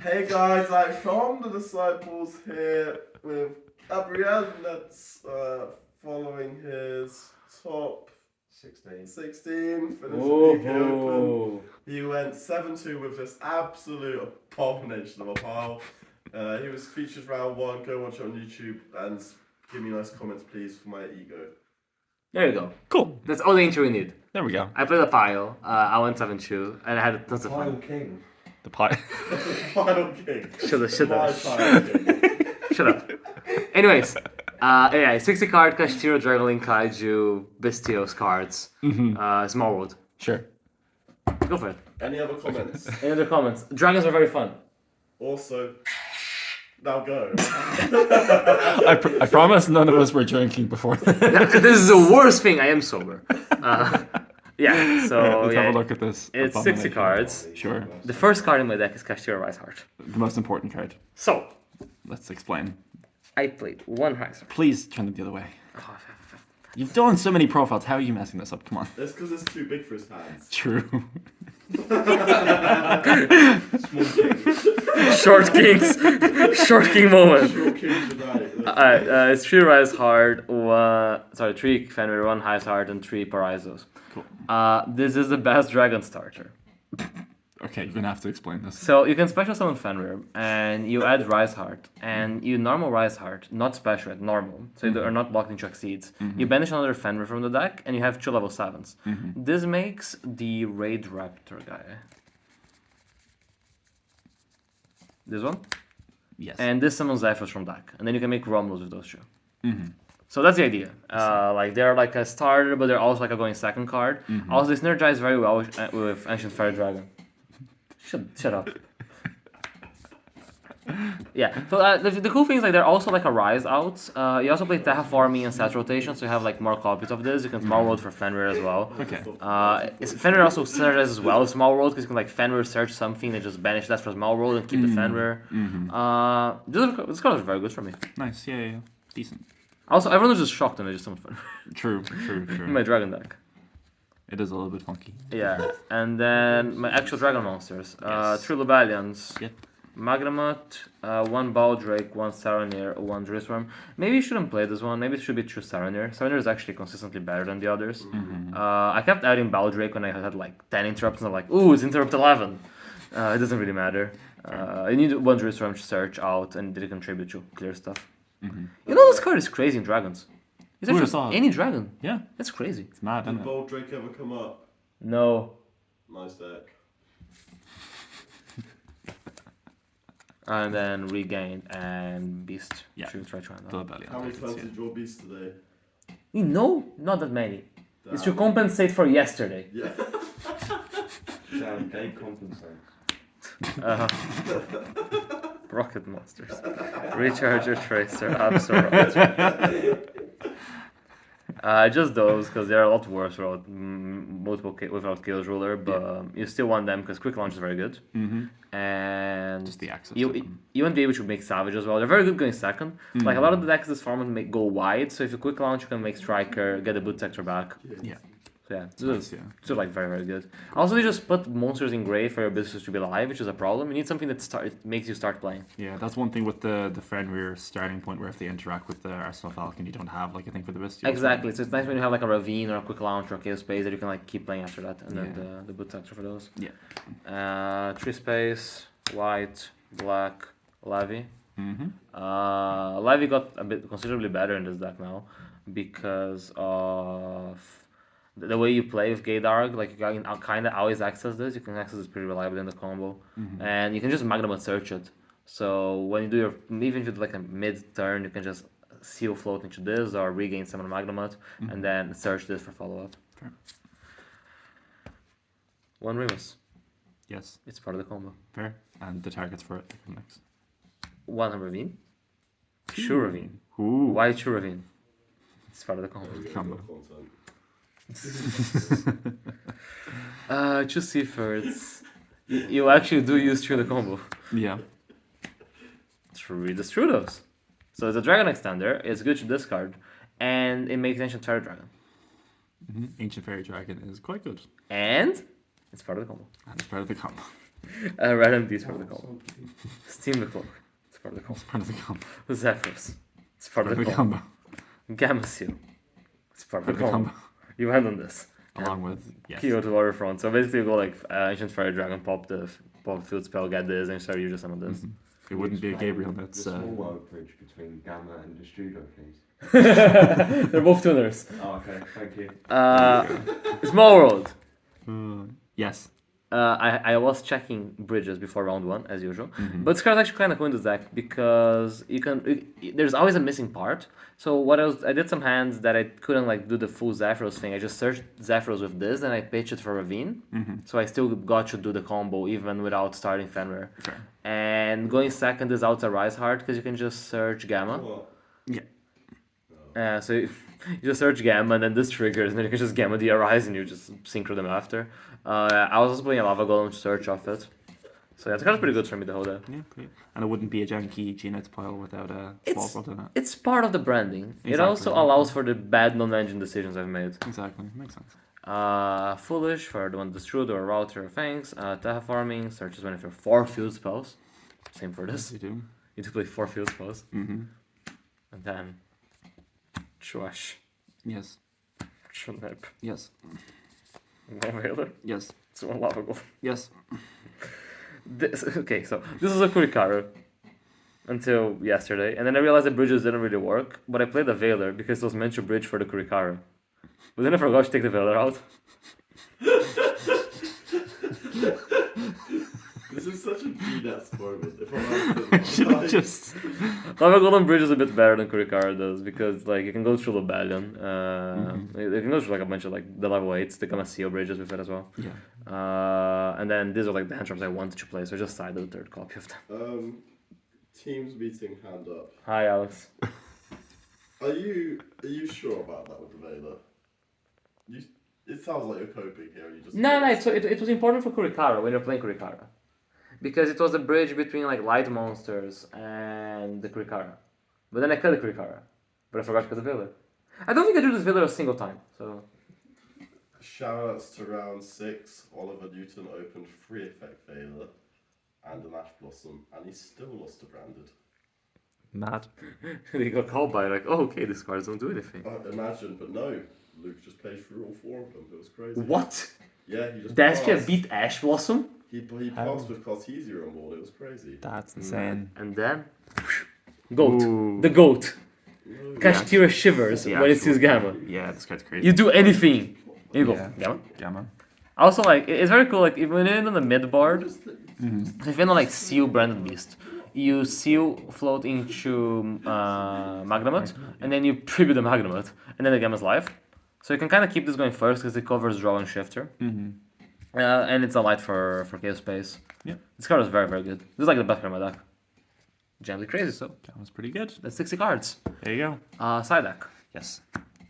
Hey guys, I'm from the Disciples here with Gabriel Netz following his top 16 for this UK Open. He went 7-2 with this absolute abomination of a pile. He was featured round 1. Go watch it on YouTube and give me nice comments, please, for my ego. There you go. Cool. That's all the intro we need. There we go. I played a pile. I went 7-2, and I had tons of fun. King. The pie. Final king. Shut My up. final king. Shut up. Anyways, 60 card Kashtira, Dragon Kaiju, Bestios cards. Small world. Sure. Go for it. Any other comments? Any other comments? Dragons are very fun. Also, now go. I promise none of us were drinking before. This is the worst thing. I am sober. So Let's have a look at this. It's 60 cards. Sure. The first card in my deck is Kashtira Rise Heart. The most important card. So, Let's explain. I played one Rise Heart. Please turn them the other way. You've done so many profiles. How are you messing this up? Come on. That's because it's too big for his hands. True. Small king. Short Kings. Short King moment. Short king tonight. It's 3 Rise Heart, 3 Fenrir, 1 Highest Heart, and 3 Parizos. Cool. This is the best dragon starter. Okay, you're gonna have to explain this. So you can special summon Fenrir, and you add Rise Heart, and you normal Rise Heart, not special, normal, so you are not locked into Exceeds. You banish another Fenrir from the deck, and you have 2 level 7s. This makes the Raid Raptor guy. This one? Yes. And this summons Zephyrs from deck, and then you can make Romulus with those 2. So that's the idea. They're like a starter, but they're also like a going second card. Also, they synergize very well with Ancient Fire Dragon. Shut up. Yeah. So the cool thing is they're also like a rise out. You also play Terraforming and Set Rotation, so you have like more copies of this. You can Small World for Fenrir as well. Okay. Fenrir also synergizes as well with Small World because you can like Fenrir search something and just banish that for Small World and keep the Fenrir. This card is very good for me. Nice. Yeah. Decent. Also, everyone was just shocked when I just summoned Fenrir True. in my dragon deck. It is a little bit funky. Yeah, and then my actual dragon monsters. Yes. 3 Lebellions. Yep. Magnemut, 1 Baldrake, 1 Saronir, 1 Druisworm. Maybe you shouldn't play this one. Maybe it should be true Saronir. Saronir is actually consistently better than the others. I kept adding Baldrake when I had like 10 interrupts, and I'm like, ooh, it's interrupt 11. It doesn't really matter. You need 1 Druisworm to search out, and did it contribute to clear stuff. You know, this card is crazy in dragons. It's Who actually thought? any dragon. Yeah. That's crazy. It's mad, Did isn't it? Bold Drake ever come up? No. Nice deck. And then Regain and Beast. Yeah. Should we try trying that? The Rebellion. How many times did you draw Beast today? No, not that many. It's to Damn. compensate for yesterday. Yeah. Damn, they compensate. Rocket Monsters. Recharger Tracer, Absolute. Just those, because they're a lot worse without without Chaos Ruler, but you still want them because Quick Launch is very good. And Just the access to you them. won't be able to make Savage as well. They're very good going second. Like a lot of the decks this format go wide, so if you Quick Launch, you can make Striker, get the Boot Sector back. Yeah. So yeah, Nice, yeah. it's like very, very good. Also, they just put monsters in gray for your business to be alive, which is a problem. You need something that makes you start playing. Yeah, that's one thing with the Fenrir starting point where if they interact with the Arsenal Falcon, you don't have like a thing for the Bestial. Exactly. So it's nice when you have like a Ravine or a Quick Launch or a Chaos Space that you can like keep playing after that, and then the Boot Sector for those. Yeah. 3 Space, White, Black, Levy. Levy got a bit considerably better in this deck now because of the way you play with Gaydarg. Like you can kind of always access this. You can access it pretty reliably in the combo, and you can just Magnemut search it. So when you do your, even if you do like a mid-turn, you can just seal float into this or regain summon Magnemut, and then search this for follow-up. Fair. 1 Remus. Yes. It's part of the combo. Fair. And the targets for it come next. 1 Ravine. True Ravine. Ooh. Why True Ravine? It's part of the combo. Combo. Content. Choose Seafords. You actually do use True the combo. Yeah. True the Strudos. So it's a Dragon Extender, it's good to discard, and it makes Ancient Fairy Dragon. Ancient Fairy Dragon is quite good. And it's part of the combo. And it's part of the combo. Random D is part of the combo. Steam the Cloak. It's part of the combo. Part of the combo. Zephyrs. It's part Part of the combo. combo. Gamma Seal. It's part of Part the of the combo. combo. You end on this. Along with yes. Kyoto Waterfront. So basically you go like Ancient Fairy Dragon, pop field spell, get this, and start using some of this. It wouldn't be a Gabriel. That's The small world bridge between Gamma and Destrudo, please. They're both tuners. Oh, okay, thank you. Small World. yes. I was checking bridges before round 1 as usual, but this card is actually kind of cool in the deck because there's always a missing part. So what I did some hands that I couldn't like do the full Zephyros thing. I just searched Zephyros with this and I pitched it for Ravine, so I still got to do the combo even without starting Fenrir. Okay. And going second is out a Rise Heart because you can just search Gamma. What? Yeah. So you just search Gamma and then this triggers and then you can just Gamma the Arise and you just synchro them after. I was also playing a Lava Golem to search off it. So yeah, it's kind of pretty good for me, the whole day. Yeah, pretty. And it wouldn't be a junky G-Netz pile without a small world in it. It's part of the branding. It Exactly, also yeah. allows for the bad non-engine decisions I've made. Exactly, makes sense. Foolish for the one Destrude or Router or Fangs. Terraforming searches when if you're 4 field spells. Same for this. Yes, you do. You need to play 4 field spells. Mm-hmm. And then Trash. Yes. Shunep. Yes. No Veiler. Yes. It's one Lava Golem. Yes. Okay, so this is a Kurikaru until yesterday, and then I realized the bridges didn't really work, but I played the Veiler because it was meant to bridge for the Kurikaru. But then I forgot to take the Veiler out. This is such a G-Netz moment. If I'm Should have just. Lava Golem bridge is a bit better than Kurikaru does because like you can go through Rebellion, you can go through like a bunch of like the level 8s, the Gamma Seal bridges with it as well. Yeah. And then these are like the entrams I wanted to play, so I just sided the third copy of them. Teams meeting hand up. Hi Alex. Are you sure about that with the Veiler? It sounds like you're coping here. You just No, it was important for Kurikaru when you're playing Kurikaru. Because it was a bridge between like light monsters and the Kurikara. But then I cut the Kurikara. But I forgot to cut the Veiler. I don't think I drew this Veiler a single time, so... Shoutouts to round 6. Oliver Newton opened 3 effect Veiler and an Ash Blossom, and he still lost to Branded. Mad. He got called by like, oh okay, these cards don't do anything. Imagine, but no. Luke just played through all 4 of them. It was crazy. What? Yeah, he just Despia passed. beat Ash Blossom? He passed with Cartesia on board. It was crazy. That's insane. And then... Goat. Ooh. The goat. No. Kashtira shivers Yeah, when it sees Gamma. Yeah, this card's crazy. You do anything. Here you go. Yeah. Gamma. Gamma. Also, like, it's very cool, like, if when you're in the mid board, Mm-hmm. if you're in like Seal Branded Beast, you Seal float into Magnamut, and then you preview the Magnamut, and then the Gamma's live. So you can kind of keep this going first because it covers Draw and Shifter. Mm-hmm. And it's a light for Chaos Space. Yeah. This card is very, very good. This is like the best card in my deck. Genuinely crazy, so Gamma's pretty good. that's 60 cards. There you go. Side deck. Yes.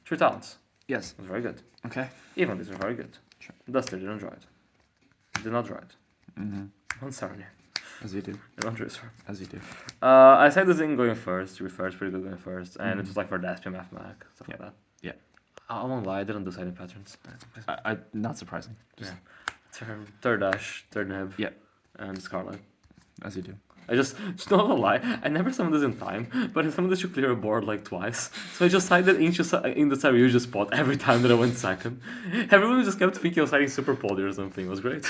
3 talents. Yes. It's very good. Okay. Even these are very good. Sure. Duster didn't draw it. Did not draw it. Mm-hmm. One Saturday. As you do. And one Transfer. As you do. I said this thing going first, pretty good going first, and it was like for Daspia, Mathmatic, stuff like that. Yeah. I won't lie, I didn't do siding patterns. I not surprising. Just Third Dash, third Nib, Yeah. and Scarlet. as you do. I just not gonna lie, I never summoned this in time, but I summoned this to clear a board like twice. So I just sided in the Saryuja spot every time that I went second. Everyone just kept thinking I was siding Super Poly or something, it was great.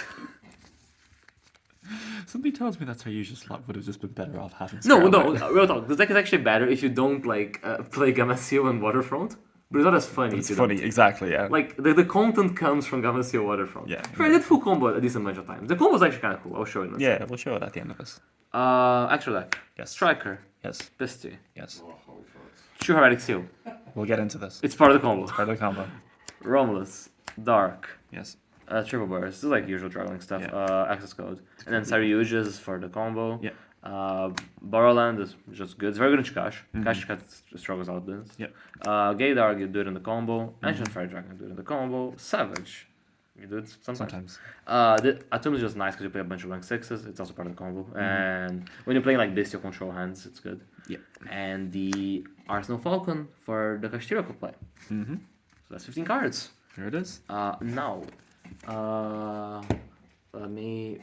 Somebody tells me that's how you just would have just been better off having. No, Scarlet. real talk. This deck is actually better if you don't like play Gamma Seal and Waterfront, but it's not as funny. It's if you funny, exactly. Yeah. don't. Like the content comes from Gamma Seal Waterfront. Yeah. I did full combo a decent bunch of times. The combo is actually kind of cool. I'll show you. In a Yeah, we'll show it at the end of this. second. Extra deck. Yes. Striker. Yes. Pisty. Yes. Oh, holy fuck. True Heretic Seal. We'll get into this. It's part of the combo. Part of the combo. Romulus. Dark. Yes. Triple Burst. This is like usual juggling stuff. Yeah. Access code. And then Saryuja is for the combo. Yeah. Borrowland is just good. It's very good in Chikash. Chikash struggles out this. Yeah. Gaydarg, you do it in the combo. Ancient Fire Dragon, you do it in the combo. Savage, you do it sometimes. Atom is just nice because you play a bunch of rank 6s. It's also part of the combo. And when you're playing like bestial control hands, it's good. Yeah. And the Arsenal Falcon for the Kashtira could play. Mm-hmm. So that's 15 cards. Here it is. Now, let me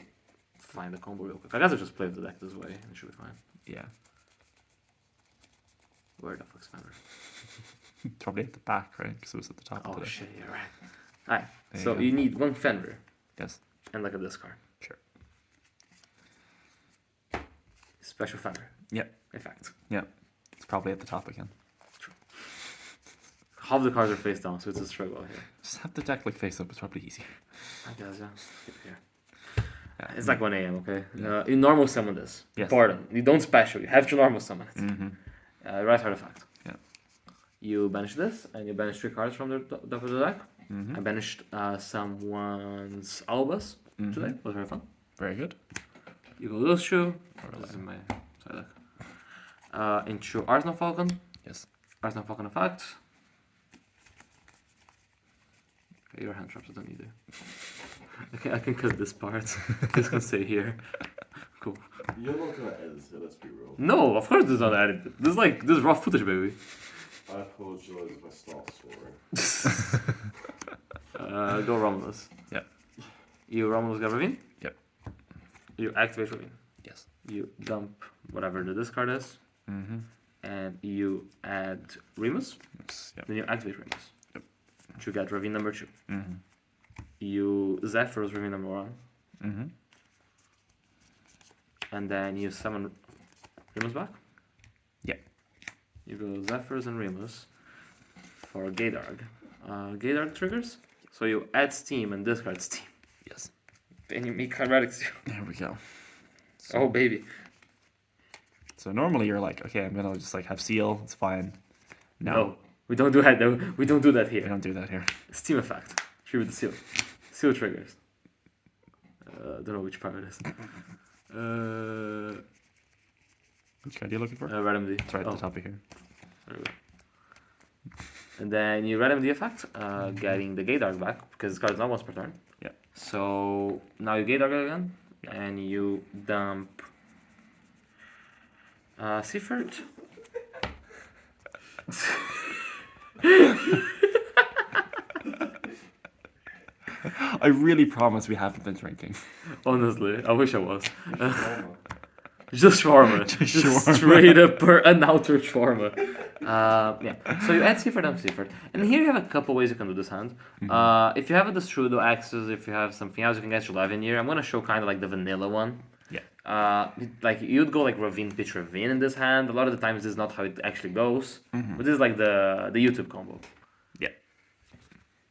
find the combo real quick. I guess I'll just play the deck this way and it should be fine. Yeah. Where the fuck's Fenrir? Probably at the back, right? Because it was at the top Oh of the deck. shit, you're right. Alright, There so you go. you need one Fenrir Yes. and like a discard. Sure. Special Fenrir. Yep. Effect. Yeah. It's probably at the top again. Half the cards are face down, so it's a struggle here. Just have the deck like face up. It's probably easier. I guess, yeah. Skip here. Yeah. It's like 1 a.m., okay? Yeah. You normal summon this. Yes. Pardon. You don't special. You have to normal summon it. Mm-hmm. Right artifact. Yeah. You banish this, and you banish 3 cards from the top of the deck. Mm-hmm. I banished someone's Albus today. It was very fun. Very good. You go those two. This is my side deck. Into Arsenal Falcon. Yes. Arsenal Falcon effect. Okay, your hand traps, I don't need it. Okay, I can cut this part. This can stay here. Cool. You're not gonna edit it, let's be real. No, of course this is not edited. This is raw footage, baby. I apologize if I start swearing. Go Romulus. Yeah. You Romulus get Ravine. Yep. You activate Ravine. Yes. You dump whatever the discard is, Mm-hmm. and you add Remus. Yep. Then you activate Remus. Yep. To get Ravine number 2. Mm-hmm. You Zephyrus Ravine number 1, Mm-hmm. and then you summon Remus back. Yeah. You go Zephyrus and Remus for Gaydarg. Gaydarg triggers, so you add Steam and discard Steam. Yes. Then you make Chimeric Seal. There we go. Oh baby. So normally you're like, okay, I'm gonna just like have seal. It's fine. No, we don't do that. No, we don't do that We here. don't do that here. Steam effect. Tribute the seal. Seal triggers. Don't know which part it is. Which card are you looking for? Random D. It's right at the top of here. There we go. And then you random D effect, getting the Gaydarg back because this card is not once per turn. Yeah. So now you Gaydarg again, Yeah. and you dump Seaford. I really promise we haven't been drinking. Honestly, I wish I was. Just shawarma. Just shawarma. straight up unaltered shawarma. Yeah. So you add Seaford and Seaford. And here you have a couple ways you can do this hand. If you have a Destrudo Axis, if you have something else, you can get 11 here. I'm going to show kind of like the vanilla one. Yeah. Like you'd go like Ravine, pitch Ravine in this hand. A lot of the times this is not how it actually goes. But this is like the YouTube combo. Yeah.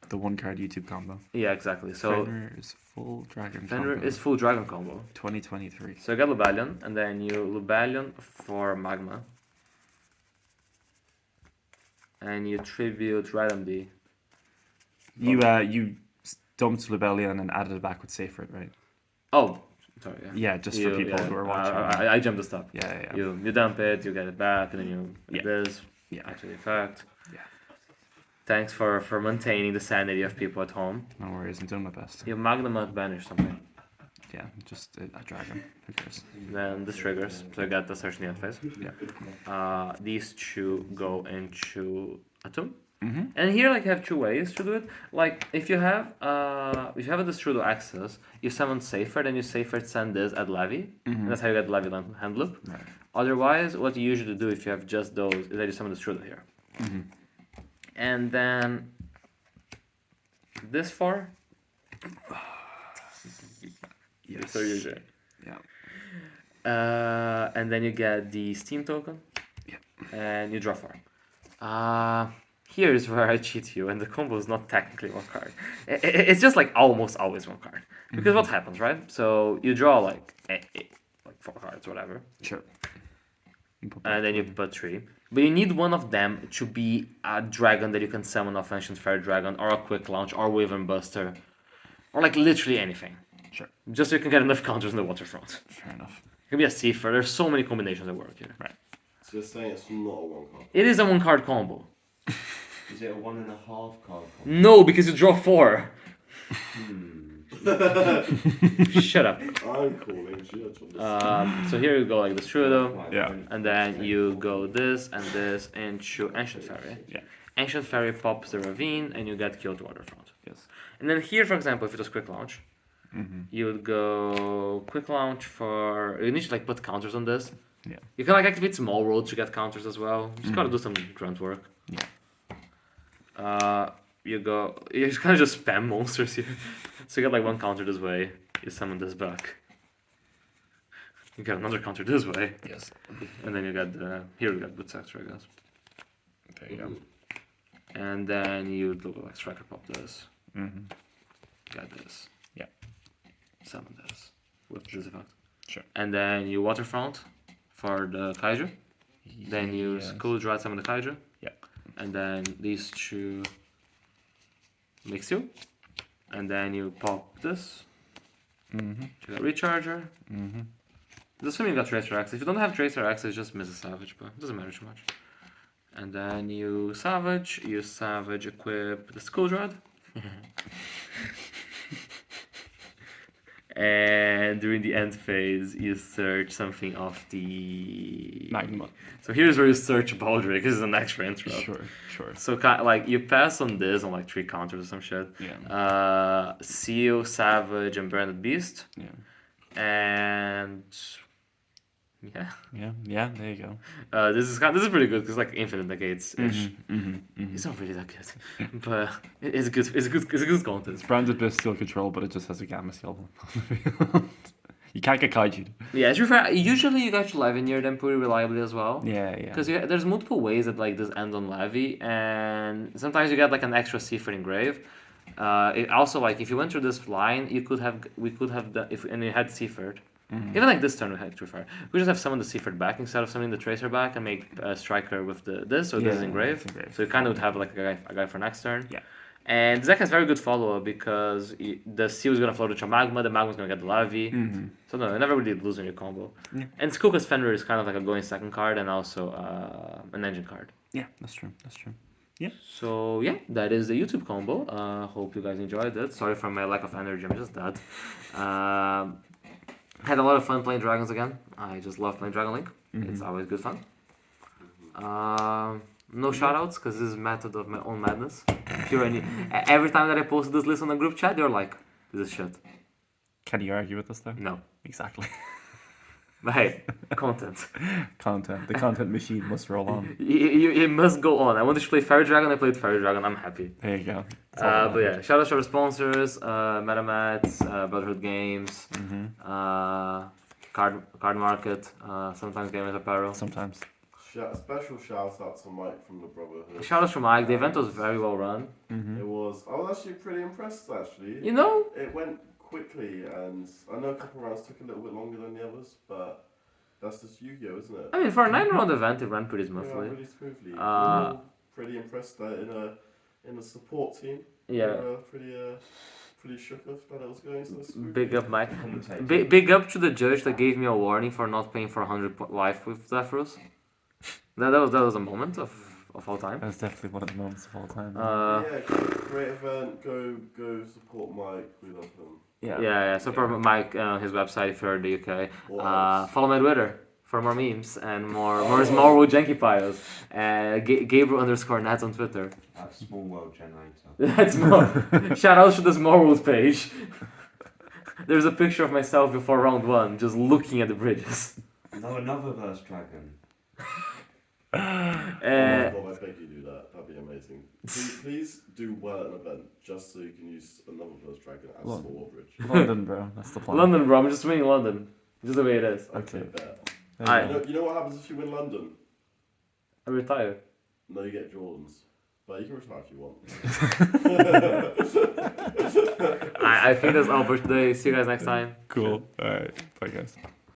The one card YouTube combo. Yeah, exactly. So Fenrir is full dragon Fenrir combo. is full dragon combo. 2023. So you get Lubellion, and then you Lubellion for Magma. And you tribute Random D. You dumped Rebellion and added it back with Seyfried, right? Oh, sorry. Yeah, Yeah, just for people who are watching. I jumped the stop. Yeah. You dump it, you get it back, and then you Yeah. this. Yeah. Actually, effect. Yeah. Thanks for maintaining the sanity of people at home. No worries, I'm doing my best. You Magnum banish something. Yeah, just a dragon. Who cares? Then this triggers, so you get the search in the face. Yeah. These two go into a tomb. Mm-hmm. And here, like, you have two ways to do it. Like, if you have a Destrudo Access, you summon Seyfried, and you Seyfried send this at Levy. And that's how you get Levy hand loop. Right. Otherwise, what you usually do if you have just those is that you summon Destrudo here. Mm-hmm. And then this far. Yes. So usually. Yeah. And then you get the Steam token. Yeah. And you draw 4. Here is where I cheat you, and the combo is not technically one card. It's just like almost always one card. Because what happens, right? So you draw like 4 cards, whatever. Sure. And then you put 3. But you need one of them to be a dragon that you can summon off Ancient Fairy Dragon, or a Quick Launch, or Wyvern Buster, or like literally anything. Sure. Just so you can get enough counters in the waterfront. Fair enough. It can be a Seafer. There's so many combinations that work here. Right. So you're saying it's not a one card? It is a 1-card combo. Is it a 1.5 card combo? No, because you draw 4. Shut up. I'm calling judge on this. So here you go like this Trudeau, Yeah. and then you go this and this into Ancient Fairy. Yeah. Ancient Fairy pops the Ravine, and you get killed to Waterfront. Yes. And then here, for example, if it was Quick Launch, You would go quick launch for. You need to like put counters on this. Yeah. You can like activate small world to get counters as well. You just gotta do some grunt work. Yeah. You go. You just kind of just spam monsters here. So you get like one counter this way. You summon this back. You get another counter this way. Yes. And then you got the. Here we got Boot Sector, I guess. There you go. And then you do like Striker Pop this. Mm-hmm. Got this. Yeah. Summon this with this effect. Sure. And then you Waterfront for the Kaiju. Then you Yes. Cool Drive summon the Kaiju. Yeah. And then these two mix you. And then you pop this. Mm-hmm. You got Recharger. Mm-hmm. Assuming you got Tracer X. If you don't have Tracer X, it's just miss a Savage, but it doesn't matter too much. And then you Savage equip the Skull Dread. And during the end phase, you search something off the Magma. So here's where you search Baldrake. This is an extra intro. Sure. So like you pass on this on like 3 counters or some shit. Yeah. Seal, Savage, and Branded Beast. Yeah. And Yeah. There you go. this is pretty good because like infinite negates ish. Mm-hmm. It's not really that good, but it's good. It's good content. It's branded with steel control, but it just has a gamma seal. You can't get kaiju. Yeah, to be fair, usually you got your Levy near them pretty reliably as well. Yeah. Because there's multiple ways that like this end on Levy, and sometimes you get like an extra Seaford Engrave. It also like if you went through this line, we could have done and you had Seaford. Even like this turn we had True we just have summoned the Seaford back instead of summoning the Tracer back and make a Striker with this or this Engrave. So you kind of would have like a guy for next turn. Yeah. And this deck has very good follow-up because the Seal is going to float into Magma, the Magma is going to get the Levy. So no, you never really lose in your combo. Yeah. And it's cool because Fenrir is kind of like a going second card and also an engine card. Yeah, that's true. Yeah. So yeah, that is the YouTube combo. Hope you guys enjoyed it. Sorry for my lack of energy, I'm just dead. Had a lot of fun playing Dragons again. I just love playing Dragon Link. It's always good fun. No shoutouts because this is method of my own madness. Every time that I posted this list on the group chat, they're like, "This is shit." Can you argue with us though? No. Exactly. But hey, content. The content machine must roll on. It must go on. I wanted to play Fairy Dragon. I played Fairy Dragon. I'm happy. There you go. But yeah, shout out to our sponsors, MetaMats, Brotherhood Games, Card Market, sometimes Gamers Apparel. Sometimes. Special shout out to Mike from the Brotherhood. Shout out to Mike. The event was very well run. It was. I was actually pretty impressed. Actually, You know, it went quickly, and I know a couple of rounds took a little bit longer than the others, but that's just Yu-Gi-Oh, isn't it? I mean, for a 9-round event, it ran pretty Yeah, smoothly. really smoothly. We were all pretty impressed that in a support team. Yeah. We were pretty shook up that it was going so smoothly. Big up, Mike. Big up to the judge that gave me a warning for not paying for 100 life with Zephyros. That was a moment of all time. That's definitely one of the moments of all time. Yeah, great event. Go support Mike. We love him. Yeah. Support Mike, his website if you're in the UK. What Follow my Twitter for more memes and more Wood Janky Piles. Gabriel _Netz on Twitter. That's Small World Generator. That's more. Shout out to the Small World page. There's a picture of myself before round 1, just looking at the bridges. No, another Verse Dragon. Oh my God, I beg you do that. That'd be amazing. Please do well at an event just so you can use another First Dragon as Small Bridge. London, bro. That's the plan. London, bro. I'm just winning London. Just the way it is. Okay, bet. There You know what happens if you win London? I retire. No, you get Jordans. But you can retire if you want. I think that's all for today. See you guys next time. Cool. All right. Bye, guys.